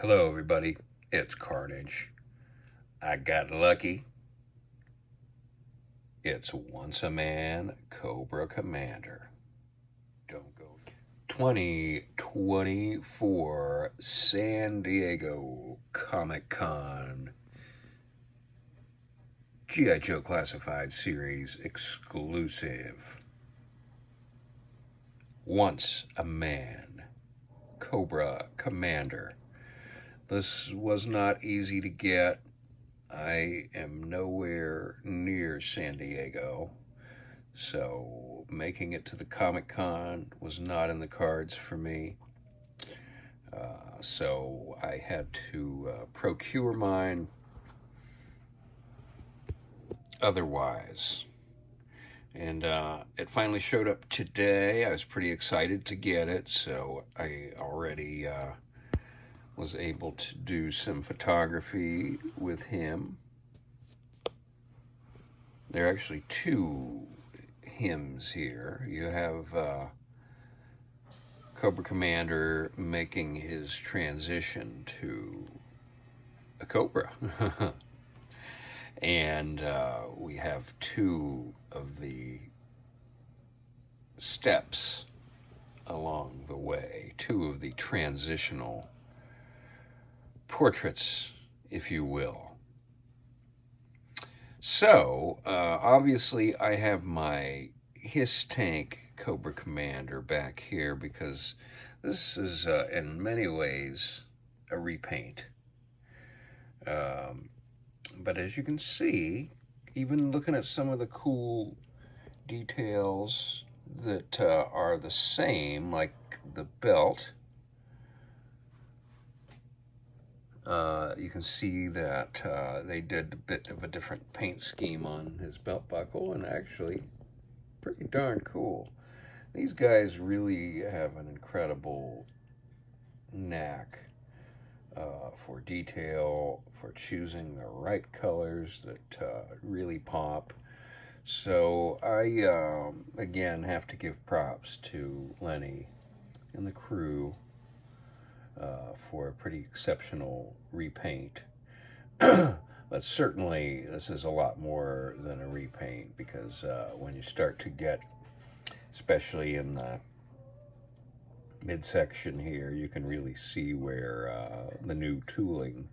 Hello, everybody. It's Carnage. I got lucky. It's once a man, Cobra Commander. Don't go. 2024 San Diego Comic Con G.I. Joe Classified Series exclusive. Once a man, Cobra Commander. This was not easy to get. I am nowhere near San Diego, so making it to the Comic Con was not in the cards for me. So I had to procure mine otherwise. And it finally showed up today. I was pretty excited to get it, so I already was able to do some photography with him. There are actually two hymns here. You have Cobra Commander making his transition to a Cobra. And we have two of the steps along the way, two of the transitional portraits, if you will. So, obviously, I have my His Tank Cobra Commander back here because this is, in many ways, a repaint. But as you can see, even looking at some of the cool details that are the same, like the belt, you can see that they did a bit of a different paint scheme on his belt buckle, and actually pretty darn cool. These guys really have an incredible knack for detail, for choosing the right colors that really pop. So I, again, have to give props to Lenny and the crew for a pretty exceptional repaint. But certainly this is a lot more than a repaint, because when you start to get, especially in the midsection here, you can really see where the new tooling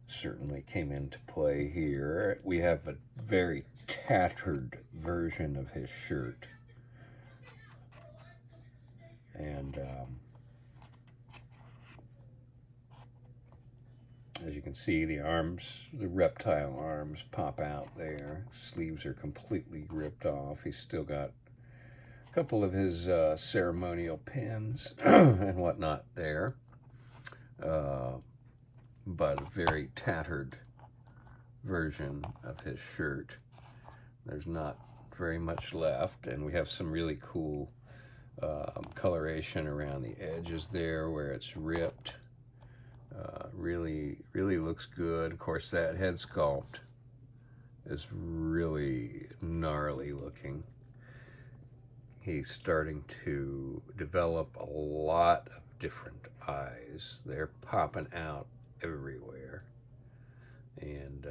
certainly came into play here. We have a very tattered version of his shirt, and as you can see, the arms, the reptile arms, pop out there. Sleeves are completely ripped off. He's still got a couple of his ceremonial pins and whatnot there, but a very tattered version of his shirt. There's not very much left, and we have some really cool coloration around the edges there where it's ripped. Really looks good. Of course, that head sculpt is really gnarly looking. He's starting to develop a lot of different eyes. They're popping out everywhere, and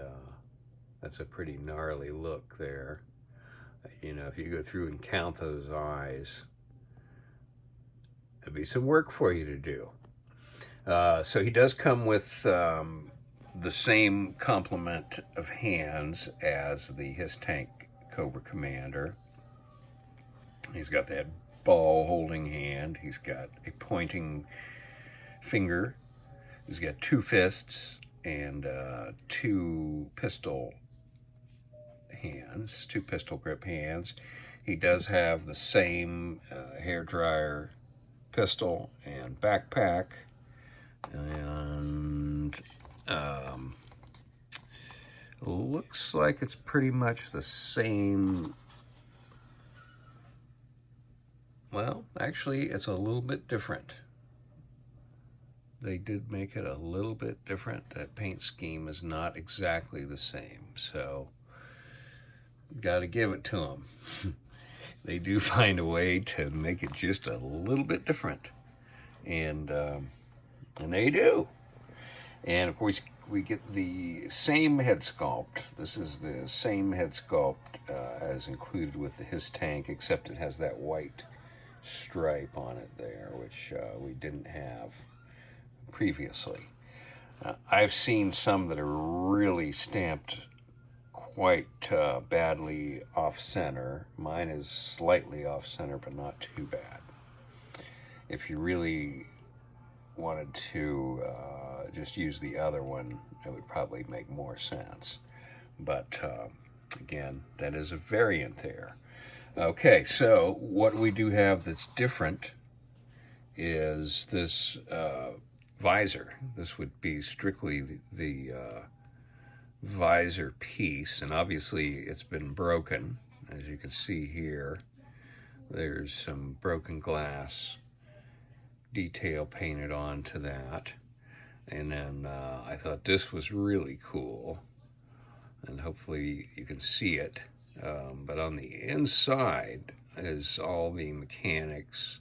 that's a pretty gnarly look there. You know, if you go through and count those eyes, it'd be some work for you to do. So he does come with the same complement of hands as the His Tank Cobra Commander. He's got that ball holding hand. He's got a pointing finger. He's got two fists and two pistol hands, two pistol grip hands. He does have the same hairdryer pistol and backpack. And looks like it's pretty much the same. Well, actually, it's a little bit different. They did make it a little bit different. That paint scheme is not exactly the same, so got to give it to them. They do find a way to make it just a little bit different. And And they do. And of course, we get the same head sculpt. This is the same head sculpt as included with his tank, except it has that white stripe on it there, which we didn't have previously. I've seen some that are really stamped quite badly off-center. Mine is slightly off-center, but not too bad. If you really wanted to just use the other one, it would probably make more sense. But again, that is a variant there. Okay, so what we do have that's different is this visor. This would be strictly the visor piece, and obviously it's been broken. As you can see here, there's some broken glass detail painted onto that. And then I thought this was really cool, and hopefully you can see it. But on the inside is all the mechanics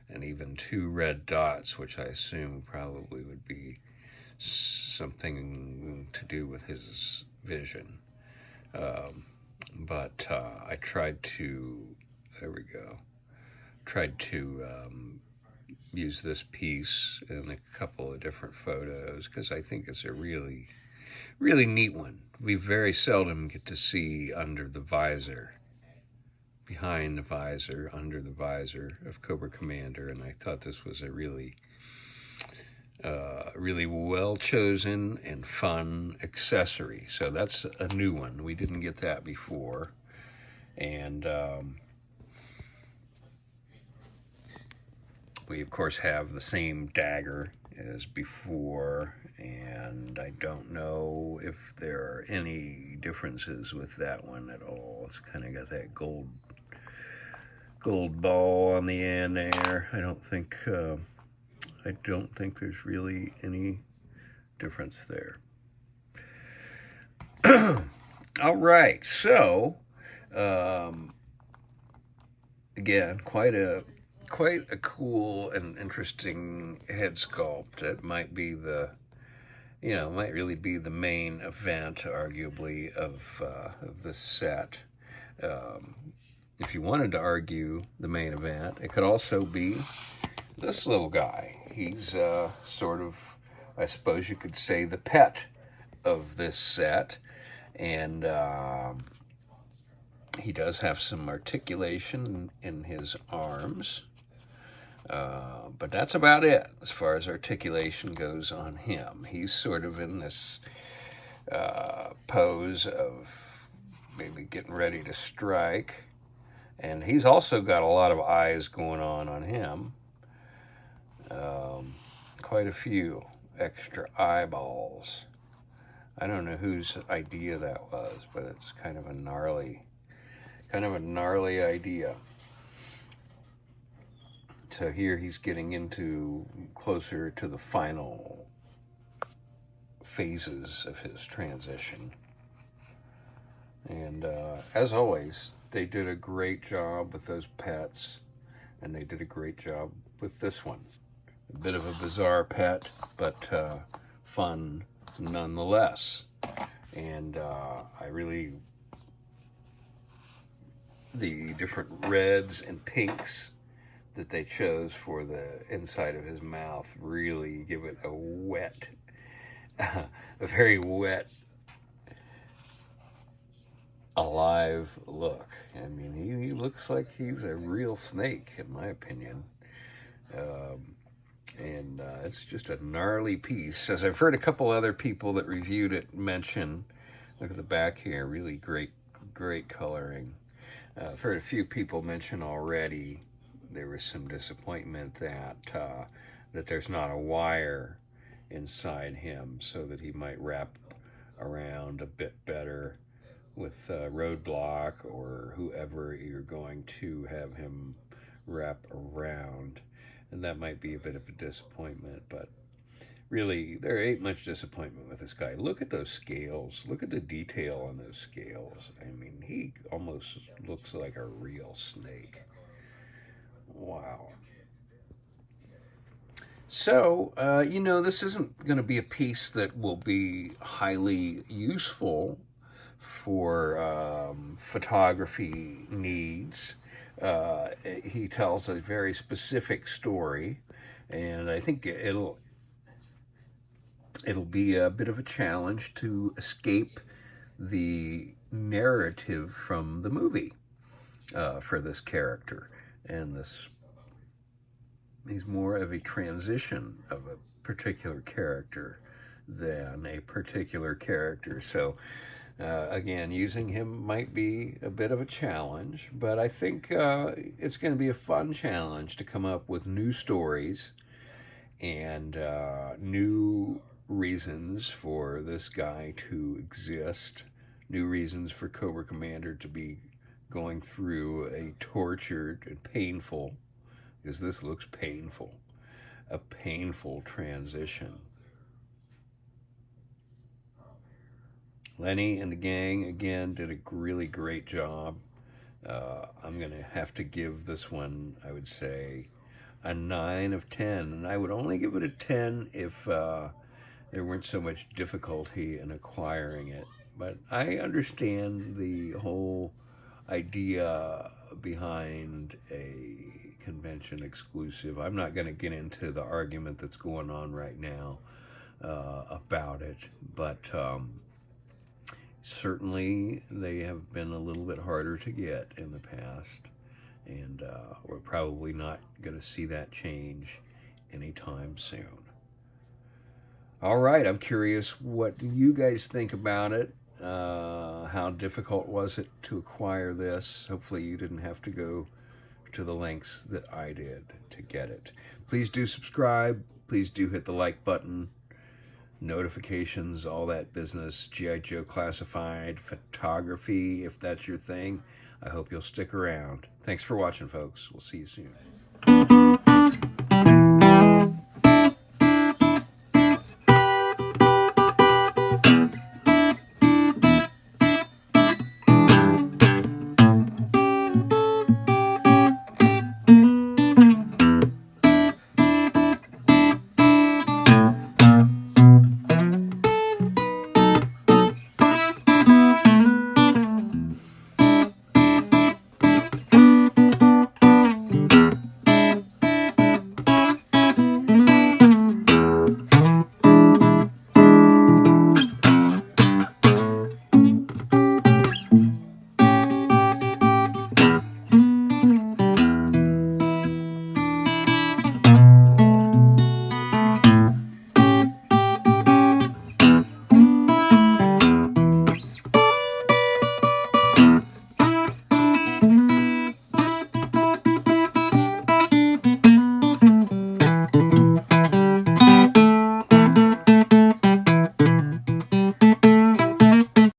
and even 2 red dots, which I assume probably would be something to do with his vision. But I tried to, there we go, tried to use this piece in a couple of different photos because I think it's a really, really neat one. We very seldom get to see under the visor, behind the visor, under the visor of Cobra Commander, and I thought this was a really really well chosen and fun accessory. So that's a new one. We didn't get that before. And we of course have the same dagger as before, and I don't know if there are any differences with that one at all. It's kind of got that gold ball on the end there. I don't think there's really any difference there. All right, so again, quite a cool and interesting head sculpt. It might be might really be the main event, arguably, of this set. If you wanted to argue the main event, it could also be this little guy. He's sort of, I suppose you could say, the pet of this set. And he does have some articulation in his arms. But that's about it as far as articulation goes on him. He's sort of in this pose of maybe getting ready to strike. And he's also got a lot of eyes going on him. Quite a few extra eyeballs. I don't know whose idea that was, but it's kind of a gnarly idea. So here he's getting into closer to the final phases of his transition. And as always, they did a great job with those pets, and they did a great job with this one. A bit of a bizarre pet, but fun nonetheless. And the different reds and pinks that they chose for the inside of his mouth really give it a very wet, alive look. I mean, he looks like he's a real snake, in my opinion. And it's just a gnarly piece. As I've heard a couple other people that reviewed it mention, look at the back here, really great coloring. I've heard a few people mention already there was some disappointment that there's not a wire inside him, so that he might wrap around a bit better with Roadblock or whoever you're going to have him wrap around. And that might be a bit of a disappointment, but really, there ain't much disappointment with this guy. Look at those scales. Look at the detail on those scales. I mean, he almost looks like a real snake. Wow. So, this isn't going to be a piece that will be highly useful for photography needs. He tells a very specific story, and I think it'll be a bit of a challenge to escape the narrative from the movie for this character. And he's more of a transition of a particular character than a particular character. So again, using him might be a bit of a challenge, but I think it's going to be a fun challenge to come up with new stories and new reasons for this guy to exist, new reasons for Cobra Commander to be going through a tortured and painful, because this looks painful, a painful transition. Lenny and the gang, again, did a really great job. I'm going to have to give this one, I would say, a 9 of 10. And I would only give it a 10 if there weren't so much difficulty in acquiring it. But I understand the whole idea behind a convention exclusive. I'm not going to get into the argument that's going on right now about it, but certainly they have been a little bit harder to get in the past, and we're probably not going to see that change anytime soon. All right, I'm curious what you guys think about it. How difficult was it to acquire this? Hopefully you didn't have to go to the lengths that I did to get it. Please do subscribe. Please do hit the like button. Notifications, all that business. G.I. Joe Classified, photography, if that's your thing. I hope you'll stick around. Thanks for watching, folks. We'll see you soon.